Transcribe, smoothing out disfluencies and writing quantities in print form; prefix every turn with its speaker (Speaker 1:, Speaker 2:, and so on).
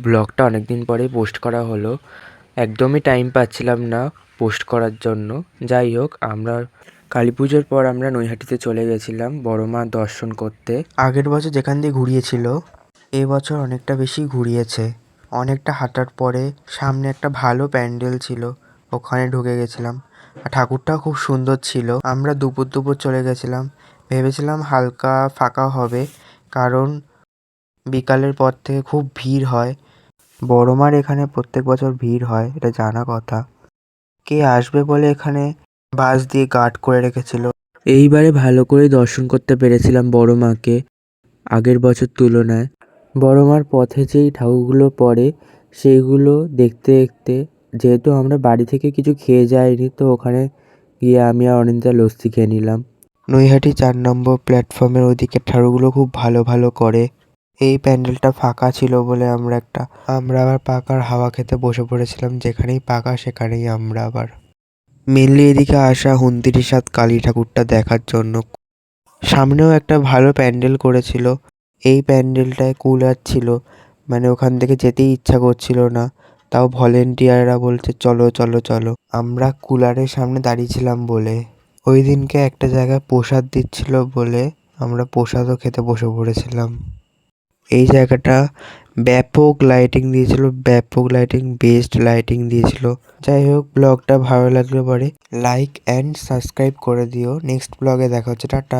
Speaker 1: ব্লগটা অনেকদিন পরেই পোস্ট করা হলো। একদমই টাইম পাচ্ছিলাম না পোস্ট করার জন্য। যাই হোক, আমরা কালীপুজোর পর আমরা নৈহাটিতে চলে গেছিলাম বড় মা দর্শন করতে। আগের বছর যেখান দিয়ে ঘুরিয়েছিল এবছর অনেকটা বেশি ঘুরিয়েছে। অনেকটা হাঁটার পরে সামনে একটা ভালো প্যান্ডেল ছিল, ওখানে ঢুকে গেছিলাম। আর ঠাকুরটাও খুব সুন্দর ছিল। আমরা দুপুর দুপুর চলে গেছিলাম, ভেবেছিলাম হালকা ফাঁকা হবে, কারণ বিকালের পর থেকে খুব ভিড় হয়। বড় মার এখানে প্রত্যেক বছর ভিড় হয়, এটা জানা কথা। কে আসবে বলে এখানে বাঁশ দিয়ে গার্ড করে রেখেছিল। এইবারে ভালো করে দর্শন করতে পেরেছিলাম বড় মাকে আগের বছর তুলনায়। বড় মার পথে যেই ঠাকুরগুলো পড়ে সেইগুলো দেখতে দেখতে, যেহেতু আমরা বাড়ি থেকে কিছু খেয়ে যাইনি, তো ওখানে গিয়ে আমি আর অনিন্দিতা লস্যি খেয়ে নিলাম। নৈহাটি 4 নম্বর প্ল্যাটফর্মের ওদিকে ঠাকুরগুলো খুব ভালো ভালো করে। এই প্যান্ডেলটা ফাঁকা ছিল বলে আমরা আবার পাকার হাওয়া খেতে বসে পড়েছিলাম। যেখানেই পাকা সেখানেই আমরা আবার মেনলি এদিকে আসা 29 কালী ঠাকুরটা দেখার জন্য। সামনেও একটা ভালো প্যান্ডেল করেছিল। এই প্যান্ডেলটায় কুলার ছিল, মানে ওখান থেকে যেতেই ইচ্ছা করছিল না, তাও ভলেন্টিয়াররা বলছে চলো চলো চলো। আমরা কুলারের সামনে দাঁড়িয়েছিলাম বলে, ওই দিনকে একটা জায়গায় প্রসাদ দিচ্ছিল বলে আমরা প্রসাদও খেতে বসে পড়েছিলাম। এই জায়গাটা ব্যাপক লাইটিং দিয়েছিল, ব্যাপক লাইটিং, বেস্ট লাইটিং দিয়েছিল। যাই হোক, ব্লগটা ভালো লাগলে পরে লাইক অ্যান্ড সাবস্ক্রাইব করে দিও। নেক্সট ব্লগে দেখা হচ্ছে, টাটা।